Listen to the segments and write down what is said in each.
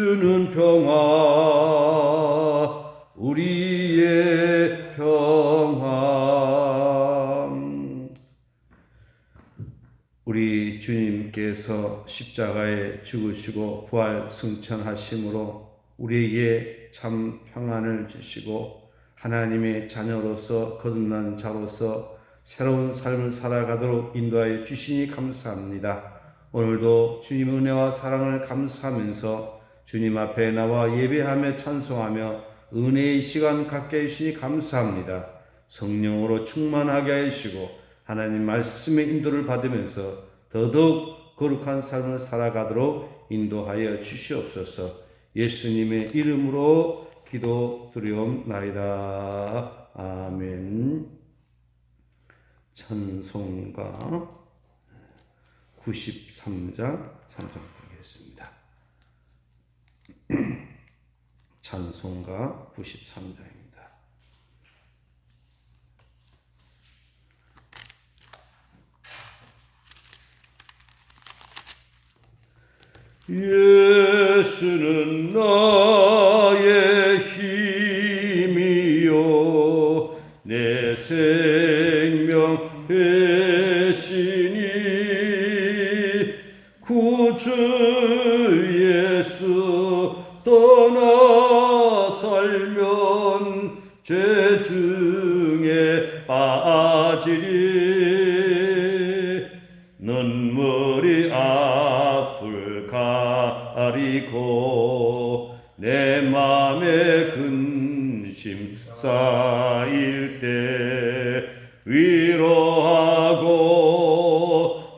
주는 평화 우리의 평화. 우리 주님께서 십자가에 죽으시고 부활 승천하심으로 우리에게 참 평안을 주시고 하나님의 자녀로서 거듭난 자로서 새로운 삶을 살아가도록 인도하여 주시니 감사합니다. 오늘도 주님 은혜와 사랑을 감사하면서 주님 앞에 나와 예배하며 찬송하며 은혜의 시간 갖게 해주시니 감사합니다. 성령으로 충만하게 하시고 하나님 말씀의 인도를 받으면서 더더욱 거룩한 삶을 살아가도록 인도하여 주시옵소서. 예수님의 이름으로 기도드리옵나이다. 아멘. 찬송가 93장 찬송드리겠습니다. 찬송가 93장입니다. 예수는 나의 힘이요 내 생명 되시니 구주 예수 떠나 살면 죄 중에 빠지리 눈물이 앞을 가리고 내 맘에 근심 쌓일 때 위로하고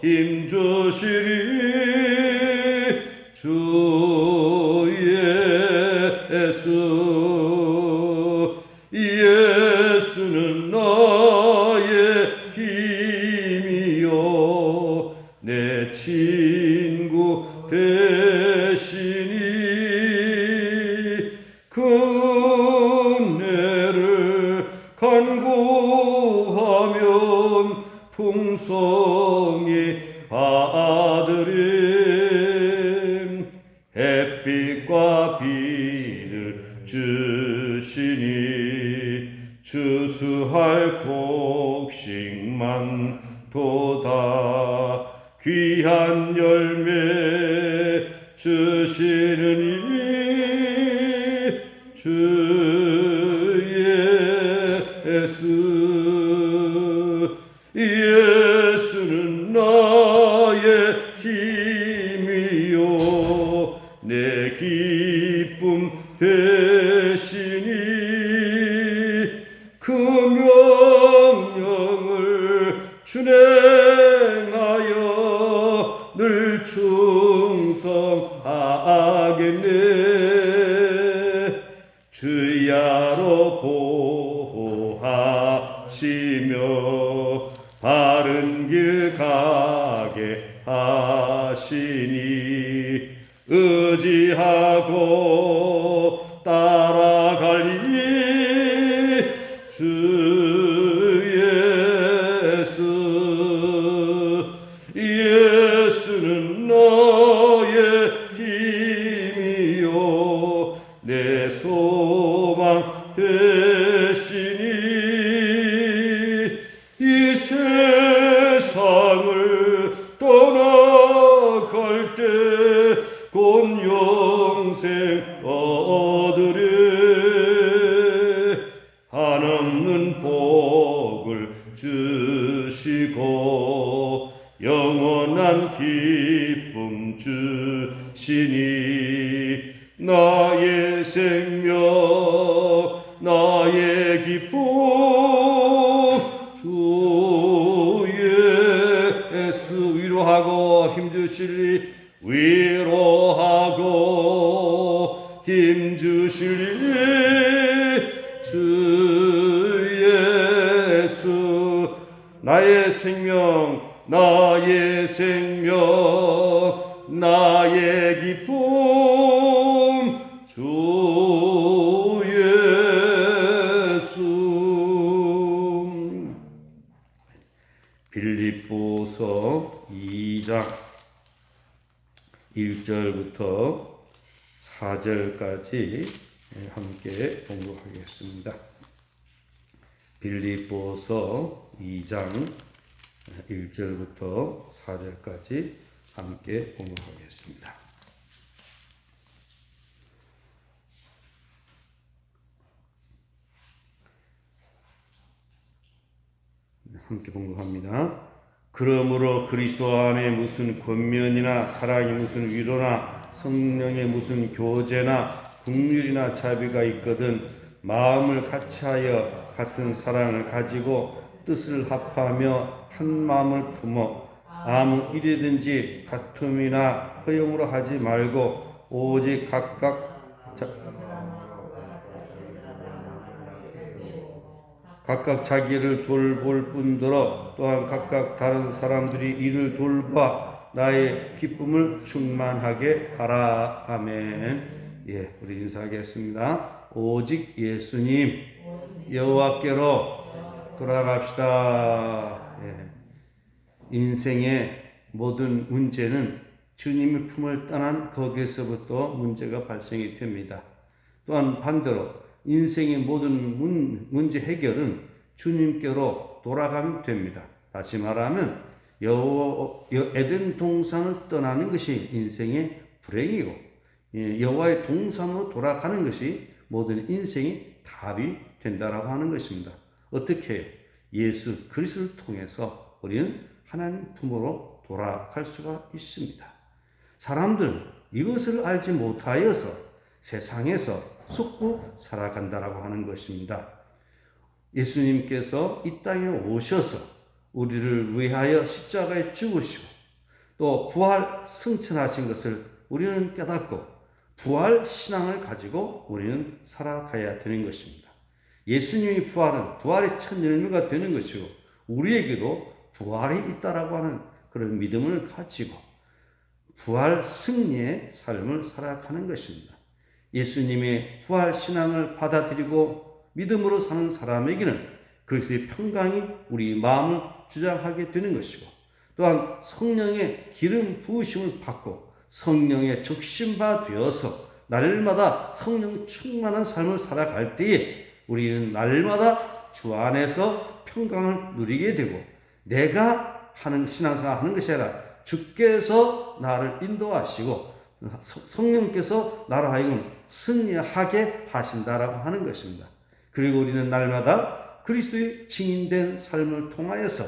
힘주시리 주 예수. 예수는 나의 힘이요 내 친구 되시니 그 은혜를 간구하면 풍성히 받으림. 햇빛과 비를 주시니 추수할 곡식만 도다 귀한 열매 주시느니 주 예수. 예수는 나의 힘이요 내 기쁨 되시니 그 명령을 준행하여 늘 충성하겠네. 주야로 보호하시며 바른 길 가게 하시니 의지하고 따라갈리 주 예수. 예수는 나의 힘이요 내 소망 되시니 이 세상을 떠나갈 때 곧 영생 얻으리. 한없는 복을 주시고 영원한 기쁨 주시니 나의 생명 나의 기쁨 주 예수. 위로하고 힘주시리 위로하고 힘주시리 주 예수. 나의 생명 나의 생명 나의 기쁨 주 예수. 빌립보서 2장 1절부터 4절까지 함께 공부하겠습니다. 빌립보서 2장 1절부터 4절까지 함께 공부하겠습니다. 함께 공부합니다. 그러므로 그리스도 안에 무슨 권면이나 사랑이 무슨 위로나 성령의 무슨 교제나 긍휼이나 자비가 있거든 마음을 같이하여 같은 사랑을 가지고 뜻을 합하며 한 마음을 품어 아무 일이든지 다툼이나 허용으로 하지 말고 오직 각각 자기를 돌볼 뿐더러 또한 각각 다른 사람들이 이를 돌봐 나의 기쁨을 충만하게 하라. 아멘. 예, 우리 인사하겠습니다. 오직 예수님 여호와께로 돌아갑시다. 예. 인생의 모든 문제는 주님의 품을 떠난 거기에서부터 문제가 발생이 됩니다. 또한 반대로 인생의 모든 문제 해결은 주님께로 돌아가면 됩니다. 다시 말하면 에덴 동산을 떠나는 것이 인생의 불행이고 여호와의 동산으로 돌아가는 것이 모든 인생의 답이 된다라고 하는 것입니다. 어떻게 해요? 예수 그리스도를 통해서 우리는 하나님 품으로 돌아갈 수가 있습니다. 사람들은 이것을 알지 못하여서 세상에서 속고 살아간다라고 하는 것입니다. 예수님께서 이 땅에 오셔서 우리를 위하여 십자가에 죽으시고 또 부활 승천하신 것을 우리는 깨닫고 부활 신앙을 가지고 우리는 살아가야 되는 것입니다. 예수님의 부활은 부활의 첫 열매가 되는 것이고 우리에게도 부활이 있다라고 하는 그런 믿음을 가지고 부활 승리의 삶을 살아가는 것입니다. 예수님의 부활 신앙을 받아들이고 믿음으로 사는 사람에게는 그리스도의 평강이 우리 마음을 주장하게 되는 것이고 또한 성령의 기름 부으심을 받고 성령의 적신바 되어서 날마다 성령 충만한 삶을 살아갈 때에 우리는 날마다 주 안에서 평강을 누리게 되고 내가 하는 신앙생활 하는 것이 아니라 주께서 나를 인도하시고 성령께서 나로 하여금 승리하게 하신다라고 하는 것입니다. 그리고 우리는 날마다 그리스도의 증인된 삶을 통하여서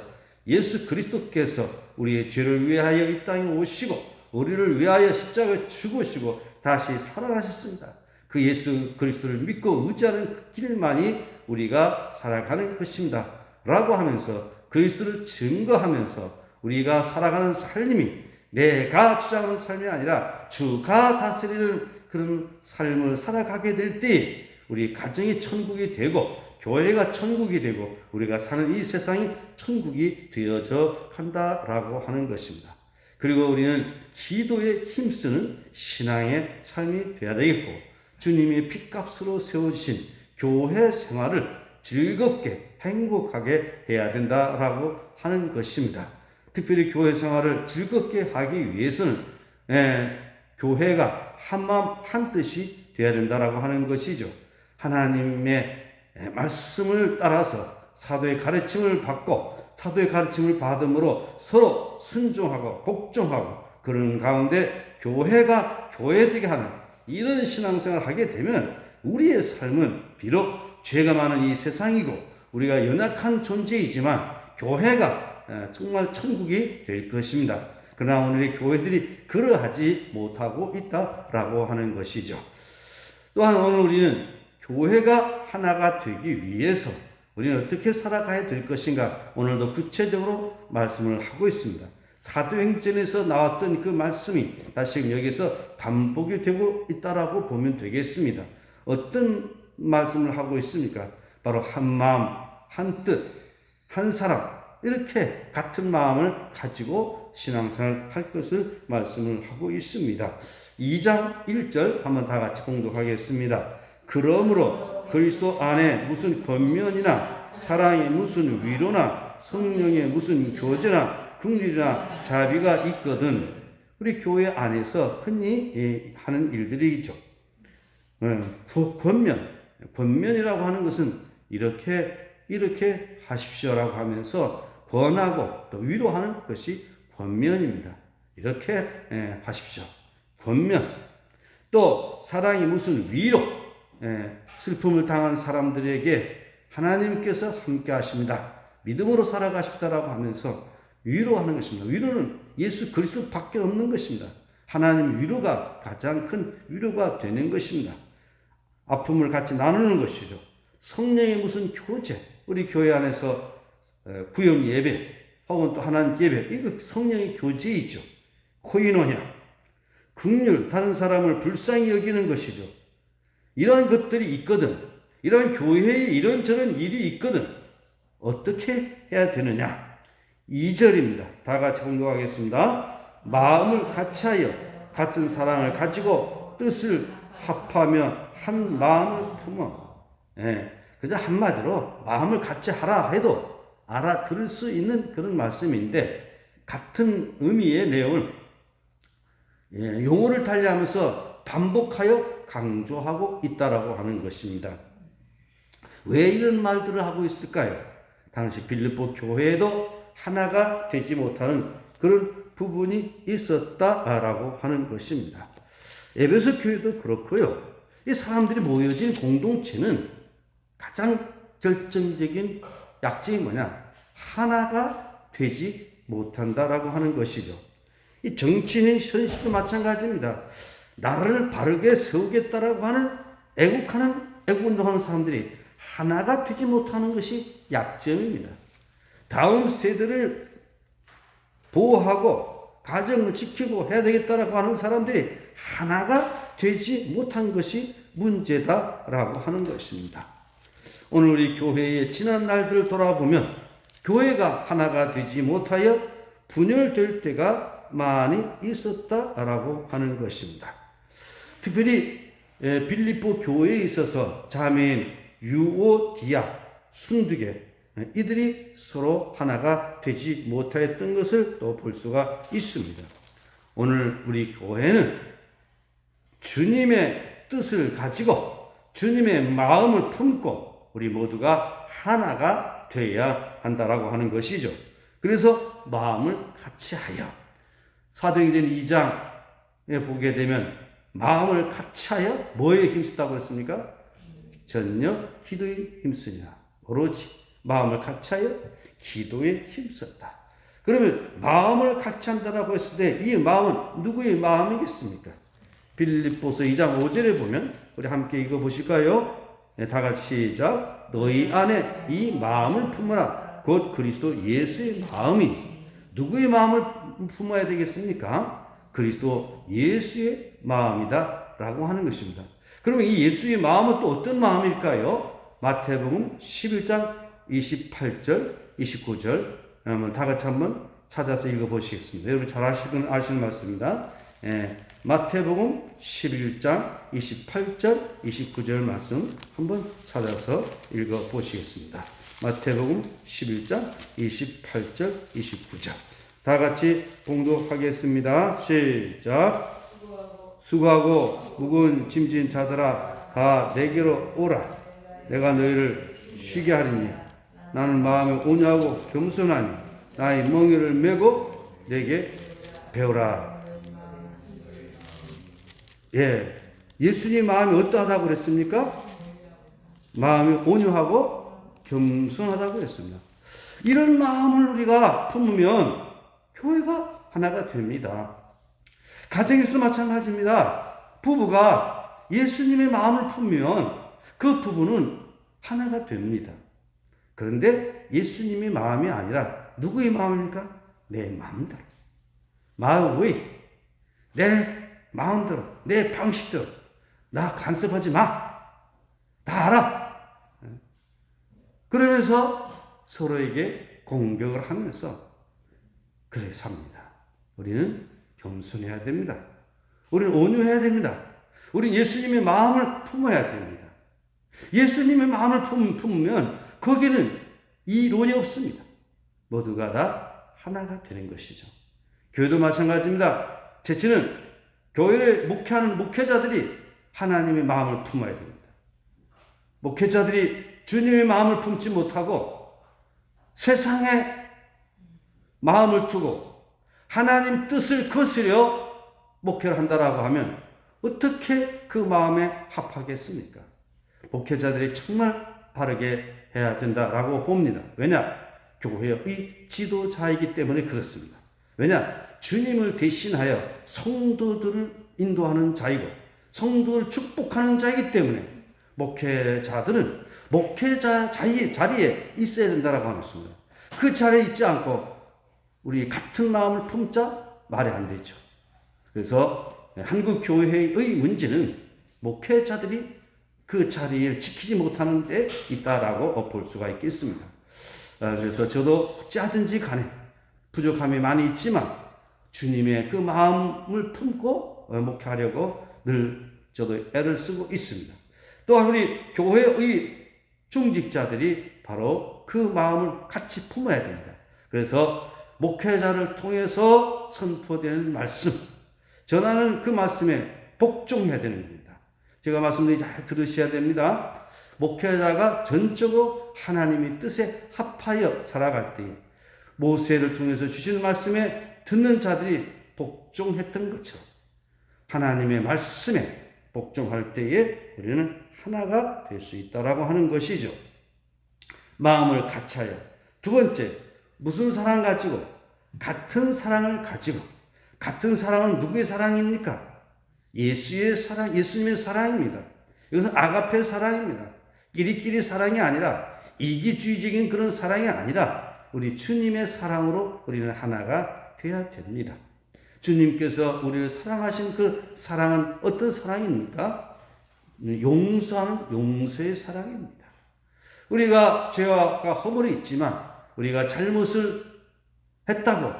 예수 그리스도께서 우리의 죄를 위하여 이 땅에 오시고 우리를 위하여 십자가에 죽으시고 다시 살아나셨습니다. 그 예수 그리스도를 믿고 의지하는 그 길만이 우리가 살아가는 것입니다. 라고 하면서 그리스도를 증거하면서 우리가 살아가는 삶이 내가 주장하는 삶이 아니라 주가 다스리는 그런 삶을 살아가게 될 때 우리 가정이 천국이 되고 교회가 천국이 되고 우리가 사는 이 세상이 천국이 되어져 간다라고 하는 것입니다. 그리고 우리는 기도에 힘쓰는 신앙의 삶이 되어야 되겠고 주님의 핏값으로 세워주신 교회 생활을 즐겁게 행복하게 해야 된다라고 하는 것입니다. 특별히 교회 생활을 즐겁게 하기 위해서는 교회가 한마음 한뜻이 되어야 된다라고 하는 것이죠. 하나님의 말씀을 따라서 사도의 가르침을 받고 사도의 가르침을 받음으로 서로 순종하고 복종하고 그런 가운데 교회가 교회되게 하는 이런 신앙생활을 하게 되면 우리의 삶은 비록 죄가 많은 이 세상이고 우리가 연약한 존재이지만 교회가 정말 천국이 될 것입니다. 그러나 오늘의 교회들이 그러하지 못하고 있다라고 하는 것이죠. 또한 오늘 우리는 교회가 하나가 되기 위해서 우리는 어떻게 살아가야 될 것인가 오늘도 구체적으로 말씀을 하고 있습니다. 사도행전에서 나왔던 그 말씀이 다시 여기서 반복이 되고 있다라고 보면 되겠습니다. 어떤 말씀을 하고 있습니까? 바로 한 마음, 한 뜻, 한 사람 이렇게 같은 마음을 가지고 신앙생활을 할 것을 말씀을 하고 있습니다. 2장 1절 한번 다 같이 공독하겠습니다. 그러므로 그리스도 안에 무슨 권면이나 사랑의 무슨 위로나 성령의 무슨 교제나 긍휼이나 자비가 있거든. 우리 교회 안에서 흔히 하는 일들이죠. 권면이라고 하는 것은 이렇게 하십시오라고 하면서 권하고 또 위로하는 것이 권면입니다. 이렇게 하십시오. 권면. 또 사랑이 무슨 위로. 슬픔을 당한 사람들에게 하나님께서 함께 하십니다. 믿음으로 살아가십다라고 하면서 위로하는 것입니다. 위로는 예수 그리스도밖에 없는 것입니다. 하나님 위로가 가장 큰 위로가 되는 것입니다. 아픔을 같이 나누는 것이죠. 성령의 무슨 교제, 우리 교회 안에서 구역 예배 혹은 또 하나님 예배, 이거 성령의 교제이죠. 코이노냐, 긍휼, 다른 사람을 불쌍히 여기는 것이죠. 이런 것들이 있거든. 이런 교회에 이런저런 일이 있거든. 어떻게 해야 되느냐? 2절입니다. 다 같이 공독하겠습니다. 마음을 같이하여 같은 사랑을 가지고 뜻을 합하며 한 마음을 품어. 그저 한마디로 마음을 같이 하라 해도 알아들을 수 있는 그런 말씀인데, 같은 의미의 내용을 용어를 달리하면서 반복하여 강조하고 있다라고 하는 것입니다. 왜 이런 말들을 하고 있을까요? 당시 빌립보 교회에도 하나가 되지 못하는 그런 부분이 있었다라고 하는 것입니다. 에베소 교회도 그렇고요. 이 사람들이 모여진 공동체는 가장 결정적인 약점이 뭐냐? 하나가 되지 못한다라고 하는 것이죠. 이 정치인 현실도 마찬가지입니다. 나라를 바르게 세우겠다라고 하는 애국운동하는 사람들이 하나가 되지 못하는 것이 약점입니다. 다음 세대를 보호하고 가정을 지키고 해야 되겠다라고 하는 사람들이 하나가 되지 못한 것이 문제다라고 하는 것입니다. 오늘 우리 교회의 지난 날들을 돌아보면 교회가 하나가 되지 못하여 분열될 때가 많이 있었다라고 하는 것입니다. 특별히 빌립보 교회에 있어서 자매인 유오디아, 순두계, 이들이 서로 하나가 되지 못하였던 것을 또 볼 수가 있습니다. 오늘 우리 교회는 주님의 뜻을 가지고 주님의 마음을 품고 우리 모두가 하나가 되어야 한다라고 하는 것이죠. 그래서 마음을 같이 하여, 사도행전 2장에 보게 되면 마음을 같이 하여 뭐에 힘쓰다고 했습니까? 전력 기도에 힘쓰냐. 오로지 마음을 같이 하여 기도에 힘썼다. 그러면 마음을 같이 한다라고 했을 때 이 마음은 누구의 마음이겠습니까? 빌립보서 2장 5절에 보면 우리 함께 읽어보실까요? 다 같이 시작. 너희 안에 이 마음을 품어라. 곧 그리스도 예수의 마음이. 누구의 마음을 품어야 되겠습니까? 그리스도 예수의 마음이다 라고 하는 것입니다. 그러면 이 예수의 마음은 또 어떤 마음일까요? 마태복음 11장 28절, 29절 한번 다 같이 한번 찾아서 읽어보시겠습니다. 여러분 잘 아시는 말씀입니다. 마태복음 11장 28절, 29절 말씀 한번 찾아서 읽어보시겠습니다. 마태복음 11장 28절, 29절 다 같이 공독하겠습니다. 시작. 수고하고 무거운 짐진 자들아 다 내게로 오라. 내가 너희를 쉬게 하리니 나는 마음에 온유하고 겸손하니 나의 멍에를 메고 내게 배우라. 예수님 마음이 어떠하다고 그랬습니까? 마음이 온유하고 겸손하다고 그랬습니다. 이런 마음을 우리가 품으면 교회가 하나가 됩니다. 가정에서도 마찬가지입니다. 부부가 예수님의 마음을 품으면 그 부부는 하나가 됩니다. 그런데 예수님의 마음이 아니라 누구의 마음입니까? 내 마음대로. My way. 내 마음대로, 내 방식대로. 나 간섭하지 마. 다 알아. 그러면서 서로에게 공격을 하면서 그래 삽니다. 우리는 겸손해야 됩니다. 우리는 온유해야 됩니다. 우리는 예수님의 마음을 품어야 됩니다. 예수님의 마음을 품으면 거기는 이론이 없습니다. 모두가 다 하나가 되는 것이죠. 교회도 마찬가지입니다. 제치는 교회를 목회하는 목회자들이 하나님의 마음을 품어야 됩니다. 목회자들이 주님의 마음을 품지 못하고 세상에 마음을 두고 하나님 뜻을 거스려 목회를 한다라고 하면 어떻게 그 마음에 합하겠습니까? 목회자들이 정말 바르게 해야 된다라고 봅니다. 왜냐? 교회의 지도자이기 때문에 그렇습니다. 왜냐? 주님을 대신하여 성도들을 인도하는 자이고 성도를 축복하는 자이기 때문에 목회자들은 목회자 자리에 있어야 된다라고 하는 것입니다. 그 자리에 있지 않고 우리 같은 마음을 품자 말이 안 되죠. 그래서 한국 교회의 문제는 목회자들이 그 자리를 지키지 못하는 데 있다라고 볼 수가 있겠습니다. 그래서 저도 어찌하든지 간에 부족함이 많이 있지만 주님의 그 마음을 품고 목회하려고 늘 저도 애를 쓰고 있습니다. 또한 우리 교회의 중직자들이 바로 그 마음을 같이 품어야 됩니다. 그래서 목회자를 통해서 선포되는 말씀, 전하는 그 말씀에 복종해야 되는 겁니다. 제가 말씀드린 잘 들으셔야 됩니다. 목회자가 전적으로 하나님의 뜻에 합하여 살아갈 때에 모세를 통해서 주신 말씀에 듣는 자들이 복종했던 것처럼 하나님의 말씀에 복종할 때에 우리는 하나가 될 수 있다라고 하는 것이죠. 마음을 같이하여. 두 번째, 무슨 사랑 가지고? 같은 사랑을 가지고. 같은 사랑은 누구의 사랑입니까? 예수의 사랑, 예수님의 사랑입니다. 이것은 아가페 사랑입니다. 끼리끼리 사랑이 아니라 이기주의적인 그런 사랑이 아니라 우리 주님의 사랑으로 우리는 하나가 되어야 됩니다. 주님께서 우리를 사랑하신 그 사랑은 어떤 사랑입니까? 용서하는 용서의 사랑입니다. 우리가 죄와 허물이 있지만 우리가 잘못을 했다고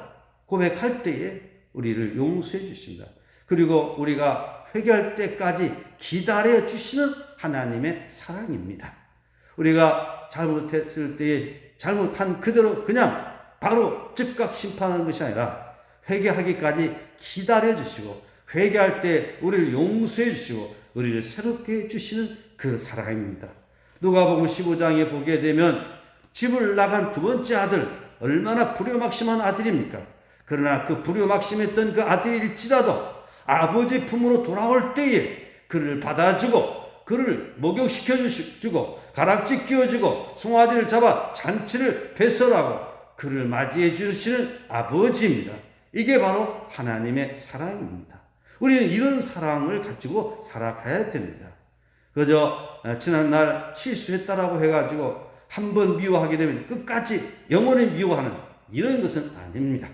고백할 때에 우리를 용서해 주십니다. 그리고 우리가 회개할 때까지 기다려 주시는 하나님의 사랑입니다. 우리가 잘못했을 때에 잘못한 그대로 그냥 바로 즉각 심판하는 것이 아니라 회개하기까지 기다려 주시고 회개할 때 우리를 용서해 주시고 우리를 새롭게 해주시는 그 사랑입니다. 누가복음 15장에 보게 되면 집을 나간 두 번째 아들, 얼마나 불효막심한 아들입니까? 그러나 그 불효막심했던 그 아들일지라도 아버지 품으로 돌아올 때에 그를 받아주고 그를 목욕시켜 주고 가락지 끼워주고 송아지를 잡아 잔치를 배설하고 그를 맞이해 주시는 아버지입니다. 이게 바로 하나님의 사랑입니다. 우리는 이런 사랑을 가지고 살아가야 됩니다. 그저 지난날 실수했다라고 해가지고 한번 미워하게 되면 끝까지 영원히 미워하는 이런 것은 아닙니다.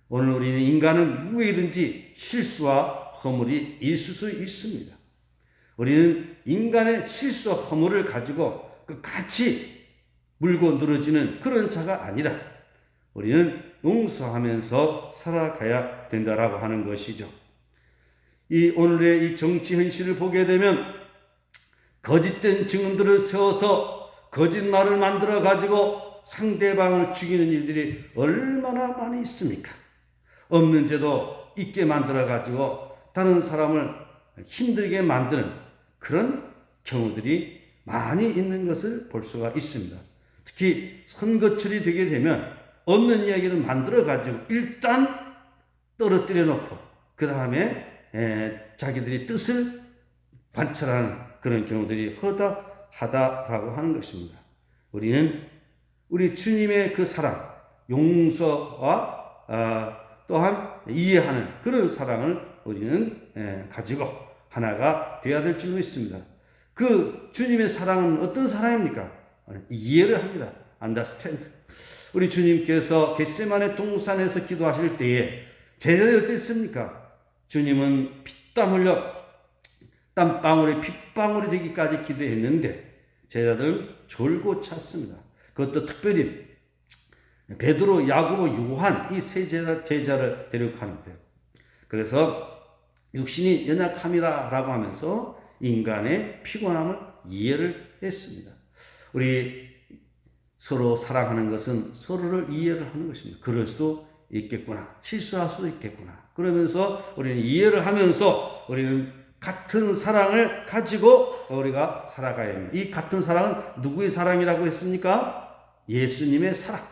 오늘 우리는 인간은 누구에든지 실수와 허물이 있을 수 있습니다. 우리는 인간의 실수와 허물을 가지고 끝까지 물고 늘어지는 그런 자가 아니라 우리는 용서하면서 살아가야 된다라고 하는 것이죠. 이 오늘의 이 정치 현실을 보게 되면 거짓된 증언들을 세워서 거짓말을 만들어 가지고 상대방을 죽이는 일들이 얼마나 많이 있습니까? 없는 죄도 있게 만들어 가지고 다른 사람을 힘들게 만드는 그런 경우들이 많이 있는 것을 볼 수가 있습니다. 특히 선거철이 되게 되면 없는 이야기를 만들어 가지고 일단 떨어뜨려 놓고 그 다음에 자기들이 뜻을 관철하는 그런 경우들이 허다하다라고 하는 것입니다. 우리는 우리 주님의 그 사랑, 용서와 또한 이해하는 그런 사랑을 우리는 가지고 하나가 되어야 될 줄 믿습니다. 그 주님의 사랑은 어떤 사랑입니까? 이해를 합니다. understand. 우리 주님께서 겟세마네 동산에서 기도하실 때에 제자들이 어땠습니까? 주님은 피땀 흘려 땀방울이 핏방울이 되기까지 기도했는데 제자들 졸고 찼습니다. 그것도 특별히 베드로, 야고보, 요한 이 세 제자를 대륙하는데 그래서 육신이 연약함이라고 하면서 인간의 피곤함을 이해를 했습니다. 우리 서로 사랑하는 것은 서로를 이해를 하는 것입니다. 그럴 수도 있겠구나. 실수할 수도 있겠구나. 그러면서 우리는 이해를 하면서 우리는 같은 사랑을 가지고 우리가 살아가야 합니다. 이 같은 사랑은 누구의 사랑이라고 했습니까? 예수님의 사랑,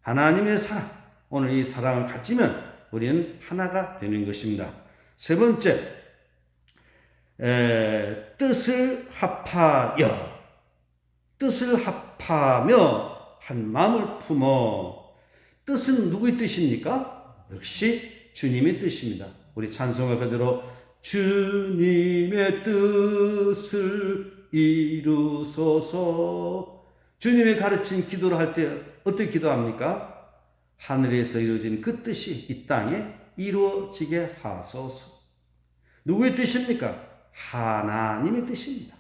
하나님의 사랑. 오늘 이 사랑을 가지면 우리는 하나가 되는 것입니다. 세 번째, 뜻을 합하여, 뜻을 합하며 한 마음을 품어. 뜻은 누구의 뜻입니까? 역시 주님의 뜻입니다. 우리 찬송가 그대로 주님의 뜻을 이루소서. 주님의 가르친 기도를 할 때 어떻게 기도합니까? 하늘에서 이루어진 그 뜻이 이 땅에 이루어지게 하소서. 누구의 뜻입니까? 하나님의 뜻입니다.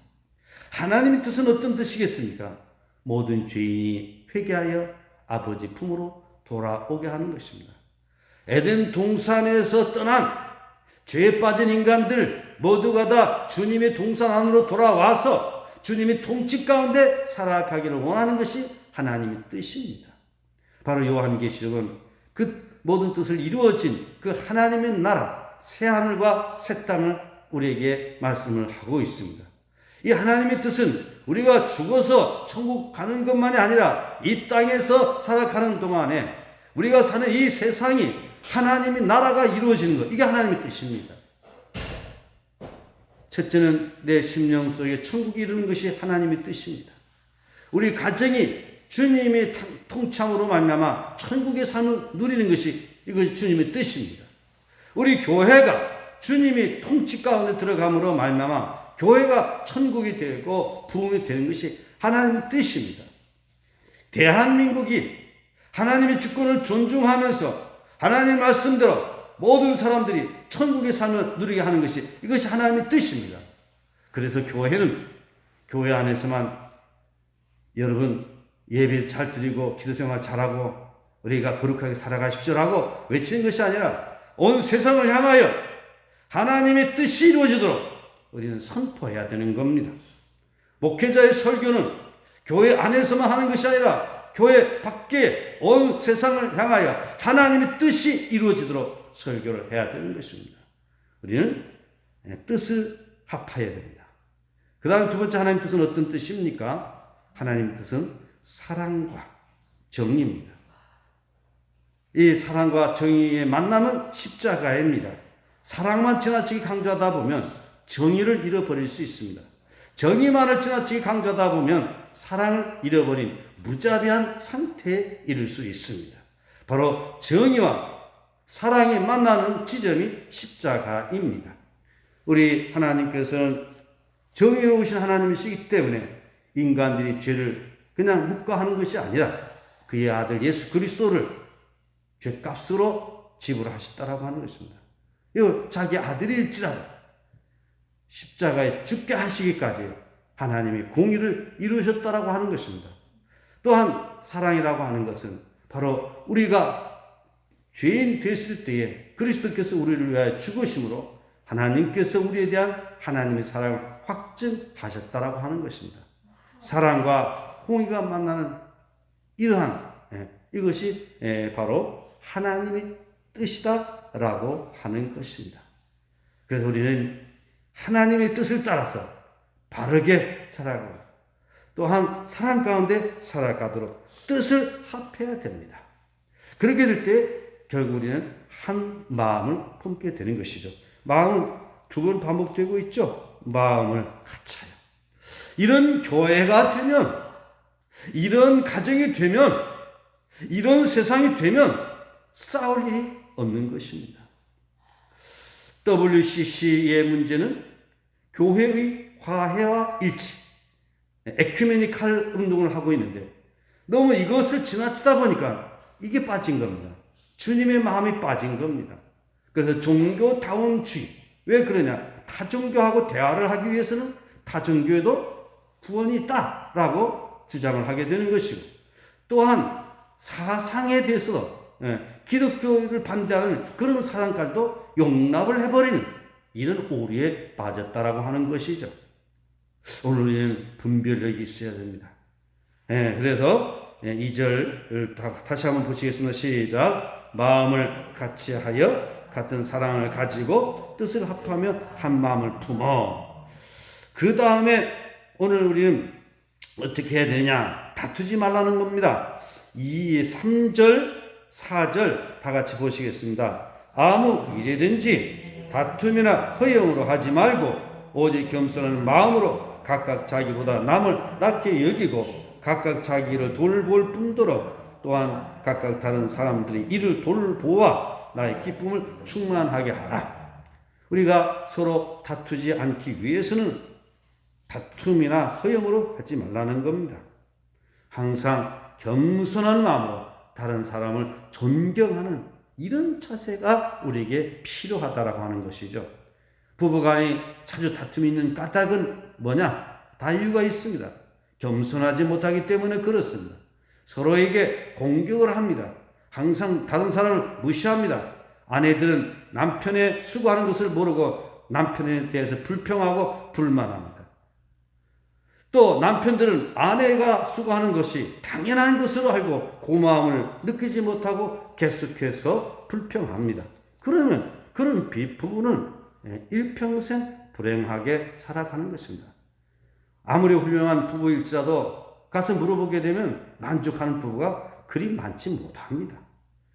하나님의 뜻은 어떤 뜻이겠습니까? 모든 죄인이 회개하여 아버지 품으로 돌아오게 하는 것입니다. 에덴 동산에서 떠난 죄에 빠진 인간들 모두가 다 주님의 동산 안으로 돌아와서 주님의 통치 가운데 살아가기를 원하는 것이 하나님의 뜻입니다. 바로 요한계시록은 그 모든 뜻을 이루어진 그 하나님의 나라, 새하늘과 새 땅을 우리에게 말씀을 하고 있습니다. 이 하나님의 뜻은 우리가 죽어서 천국 가는 것만이 아니라 이 땅에서 살아가는 동안에 우리가 사는 이 세상이 하나님의 나라가 이루어지는 것, 이게 하나님의 뜻입니다. 첫째는 내 심령 속에 천국이 이루는 것이 하나님의 뜻입니다. 우리 가정이 주님의 통참으로 말미암아 천국의 삶을 누리는 것이 이것이 주님의 뜻입니다. 우리 교회가 주님의 통치 가운데 들어감으로 말미암아 교회가 천국이 되고 부흥이 되는 것이 하나님의 뜻입니다. 대한민국이 하나님의 주권을 존중하면서 하나님 말씀대로 모든 사람들이 천국의 삶을 누리게 하는 것이 이것이 하나님의 뜻입니다. 그래서 교회는 교회 안에서만 여러분 예배 잘 드리고 기도생활 잘하고 우리가 거룩하게 살아가십시오라고 외치는 것이 아니라 온 세상을 향하여 하나님의 뜻이 이루어지도록 우리는 선포해야 되는 겁니다. 목회자의 설교는 교회 안에서만 하는 것이 아니라 교회 밖에 온 세상을 향하여 하나님의 뜻이 이루어지도록 설교를 해야 되는 것입니다. 우리는 뜻을 합해야 됩니다. 그 다음 두 번째 하나님의 뜻은 어떤 뜻입니까? 하나님의 뜻은 사랑과 정의입니다. 이 사랑과 정의의 만남은 십자가입니다. 사랑만 지나치게 강조하다 보면 정의를 잃어버릴 수 있습니다. 정의만을 지나치게 강조하다 보면 사랑을 잃어버린 무자비한 상태에 이를 수 있습니다. 바로 정의와 사랑이 만나는 지점이 십자가입니다. 우리 하나님께서는 정의로우신 하나님이시기 때문에 인간들이 죄를 그냥 묵과하는 것이 아니라 그의 아들 예수 그리스도를 죄값으로 지불하셨다라고 하는 것입니다. 이거 자기 아들일지라도 십자가에 죽게 하시기까지 하나님이 공의를 이루셨다라고 하는 것입니다. 또한 사랑이라고 하는 것은 바로 우리가 죄인 됐을 때에 그리스도께서 우리를 위하여 죽으심으로 하나님께서 우리에 대한 하나님의 사랑을 확증하셨다라고 하는 것입니다. 사랑과 공의가 만나는 이러한 이것이 바로 하나님의 뜻이다라고 하는 것입니다. 그래서 우리는 하나님의 뜻을 따라서 바르게 살아가고 또한 사랑 가운데 살아가도록 뜻을 합해야 됩니다. 그렇게 될 때 결국 우리는 한 마음을 품게 되는 것이죠. 마음은 두 번 반복되고 있죠. 마음을 같아요. 이런 교회가 되면, 이런 가정이 되면, 이런 세상이 되면 싸울 일이 없는 것입니다. WCC의 문제는 교회의 화해와 일치, 에큐메니칼 운동을 하고 있는데 너무 이것을 지나치다 보니까 이게 빠진 겁니다. 주님의 마음이 빠진 겁니다. 그래서 종교다운주의. 왜 그러냐? 타종교하고 대화를 하기 위해서는 타종교에도 구원이 있다라고 주장을 하게 되는 것이고 또한 사상에 대해서 기독교를 반대하는 그런 사상까지도 용납을 해버리는 이런 오류에 빠졌다라고 하는 것이죠. 오늘 우리는 분별력이 있어야 됩니다. 그래서 2절 다시 한번 보시겠습니다. 시작. 마음을 같이 하여 같은 사랑을 가지고 뜻을 합하며 한 마음을 품어. 그 다음에 오늘 우리는 어떻게 해야 되냐? 다투지 말라는 겁니다. 이 3절, 4절 다 같이 보시겠습니다. 아무 일이든지 다툼이나 허영으로 하지 말고 오직 겸손한 마음으로 각각 자기보다 남을 낮게 여기고 각각 자기를 돌볼 뿐더러 또한 각각 다른 사람들이 이를 돌보아 나의 기쁨을 충만하게 하라. 우리가 서로 다투지 않기 위해서는 다툼이나 허영으로 하지 말라는 겁니다. 항상 겸손한 마음으로 다른 사람을 존경하는 이런 자세가 우리에게 필요하다라고 하는 것이죠. 부부간에 자주 다툼이 있는 까닭은 뭐냐? 다 이유가 있습니다. 겸손하지 못하기 때문에 그렇습니다. 서로에게 공격을 합니다. 항상 다른 사람을 무시합니다. 아내들은 남편의 수고하는 것을 모르고 남편에 대해서 불평하고 불만합니다. 또 남편들은 아내가 수고하는 것이 당연한 것으로 알고 고마움을 느끼지 못하고 계속해서 불평합니다. 그러면 그런 부부는 일평생 불행하게 살아가는 것입니다. 아무리 훌륭한 부부일지라도 가서 물어보게 되면 만족하는 부부가 그리 많지 못합니다.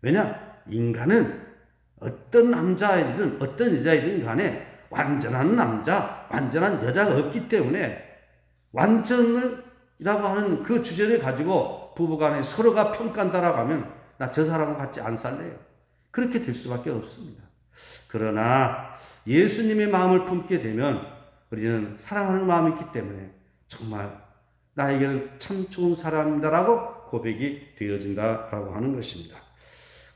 왜냐? 인간은 어떤 남자이든 어떤 여자이든 간에 완전한 남자, 완전한 여자가 없기 때문에 완전이라고 하는 그 주제를 가지고 부부간에 서로가 평가한다라고 하면 나 저 사람과 같이 안 살래요. 그렇게 될 수밖에 없습니다. 그러나 예수님의 마음을 품게 되면 우리는 사랑하는 마음이 있기 때문에 정말 나에게는 참 좋은 사람이다라고 고백이 되어진다라고 하는 것입니다.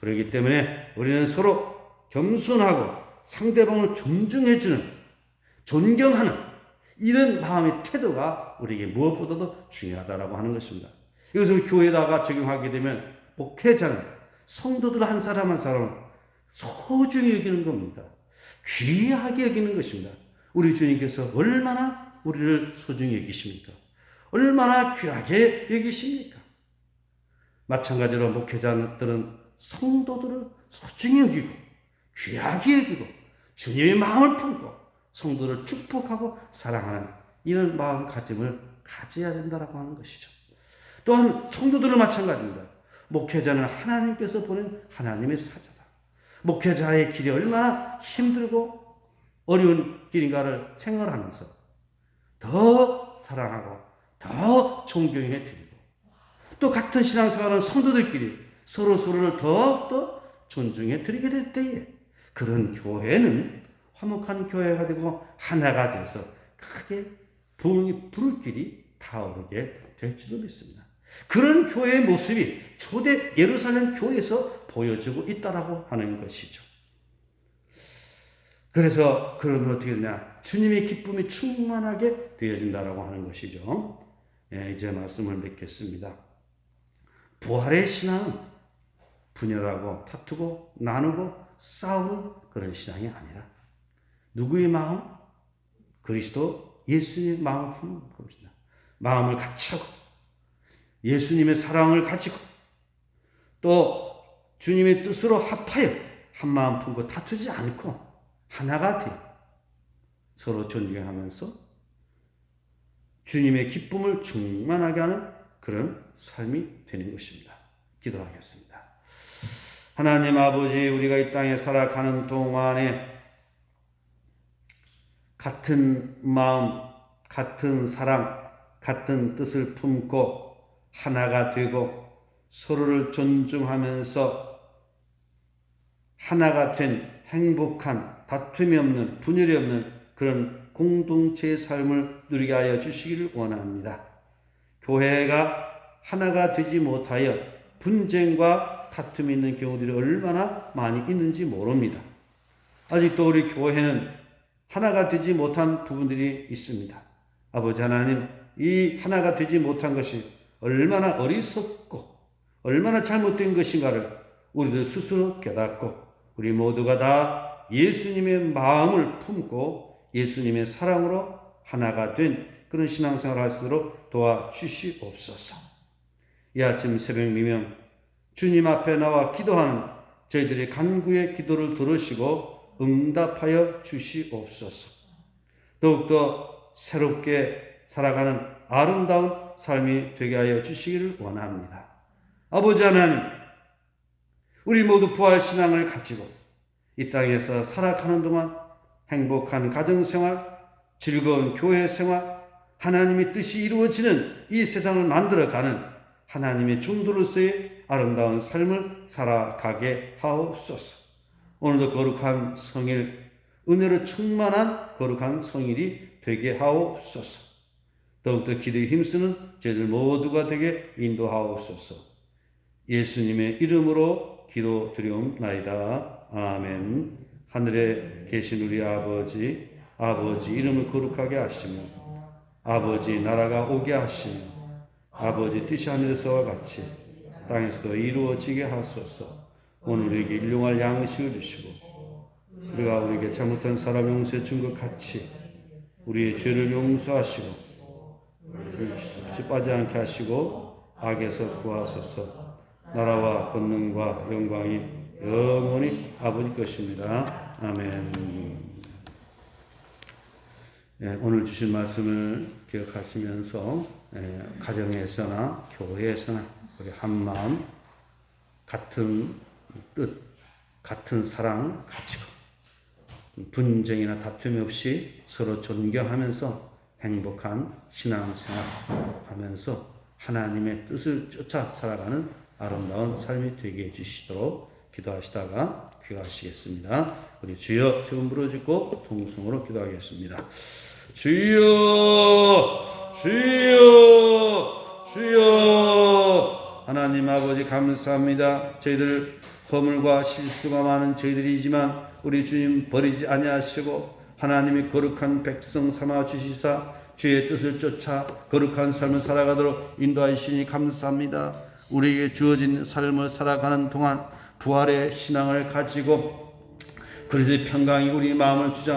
그렇기 때문에 우리는 서로 겸손하고 상대방을 존중해주는, 존경하는 이런 마음의 태도가 우리에게 무엇보다도 중요하다라고 하는 것입니다. 이것을 교회에다가 적용하게 되면 목회자는 성도들 한 사람 한 사람을 소중히 여기는 겁니다. 귀하게 여기는 것입니다. 우리 주님께서 얼마나 우리를 소중히 여기십니까? 얼마나 귀하게 여기십니까? 마찬가지로 목회자들은 성도들을 소중히 여기고 귀하게 여기고 주님의 마음을 품고 성도를 축복하고 사랑하는 이런 마음가짐을 가져야 된다고 하는 것이죠. 또한 성도들은 마찬가지입니다. 목회자는 하나님께서 보낸 하나님의 사자다. 목회자의 길이 얼마나 힘들고 어려운 길인가를 생각하면서 더 사랑하고 더 존경해 드리고 또 같은 신앙생활은 성도들끼리 서로를 더욱더 존중해 드리게 될 때에 그런 교회는 화목한 교회가 되고 하나가 되어서 크게 불길이 타오르게 될지도 믿습니다. 그런 교회의 모습이 초대 예루살렘 교회에서 보여지고 있다라고 하는 것이죠. 그래서 그러면 어떻게 되냐? 주님의 기쁨이 충만하게 되어진다라고 하는 것이죠. 이제 말씀을 맺겠습니다. 부활의 신앙은 분열하고 다투고 나누고 싸우는 그런 신앙이 아니라 누구의 마음? 그리스도 예수님의 마음을 품는 것입니다. 마음을 같이 하고 예수님의 사랑을 가지고 또 주님의 뜻으로 합하여 한 마음 품고 다투지 않고 하나가 되어 서로 존경하면서 주님의 기쁨을 충만하게 하는 그런 삶이 되는 것입니다. 기도하겠습니다. 하나님 아버지, 우리가 이 땅에 살아가는 동안에 같은 마음, 같은 사랑, 같은 뜻을 품고 하나가 되고 서로를 존중하면서 하나가 된 행복한 다툼이 없는 분열이 없는 그런 공동체의 삶을 누리게 하여 주시기를 원합니다. 교회가 하나가 되지 못하여 분쟁과 다툼이 있는 경우들이 얼마나 많이 있는지 모릅니다. 아직도 우리 교회는 하나가 되지 못한 부분들이 있습니다. 아버지 하나님, 이 하나가 되지 못한 것이 얼마나 어리석고 얼마나 잘못된 것인가를 우리들 스스로 깨닫고 우리 모두가 다 예수님의 마음을 품고 예수님의 사랑으로 하나가 된 그런 신앙생활을 할 수 있도록 도와주시옵소서. 이 아침 새벽 미명 주님 앞에 나와 기도하는 저희들의 간구의 기도를 들으시고 응답하여 주시옵소서. 더욱더 새롭게 살아가는 아름다운 삶이 되게 하여 주시기를 원합니다. 아버지 하나님, 우리 모두 부활신앙을 가지고 이 땅에서 살아가는 동안 행복한 가정생활, 즐거운 교회생활, 하나님의 뜻이 이루어지는 이 세상을 만들어가는 하나님의 종도로서의 아름다운 삶을 살아가게 하옵소서. 오늘도 거룩한 성일, 은혜로 충만한 거룩한 성일이 되게 하옵소서. 더욱더 기도에 힘쓰는 저희들 모두가 되게 인도하옵소서. 예수님의 이름으로 기도드리옵나이다. 아멘. 하늘에 계신 우리 아버지, 아버지 이름을 거룩하게 하시며 아버지 나라가 오게 하시며 아버지 뜻이 하늘에서와 같이 땅에서도 이루어지게 하소서. 오늘 우리에게 일용할 양식을 주시고 우리가 우리에게 잘못한 사람 용서해 준 것 같이 우리의 죄를 용서하시고 우리를 빠지 않게 하시고 악에서 구하소서. 나라와 권능과 영광이 영원히 아버지 것입니다. 아멘. 오늘 주신 말씀을 기억하시면서 가정에서나 교회에서나 우리 한마음 같은 뜻, 같은 사랑 가지고 분쟁이나 다툼이 없이 서로 존경하면서 행복한 신앙생활 하면서 하나님의 뜻을 쫓아 살아가는 아름다운 삶이 되게 해주시도록 기도하시다가 귀가하시겠습니다. 우리 주여 세번 부르짖고 통성으로 기도하겠습니다. 주여 주여 주여. 하나님 아버지 감사합니다. 저희들 허물과 실수가 많은 저희들이지만 우리 주님 버리지 아니하시고 하나님이 거룩한 백성 삼아 주시사 주의 뜻을 쫓아 거룩한 삶을 살아가도록 인도하시니 감사합니다. 우리에게 주어진 삶을 살아가는 동안 부활의 신앙을 가지고 그리스도의 평강이 우리 마음을 주장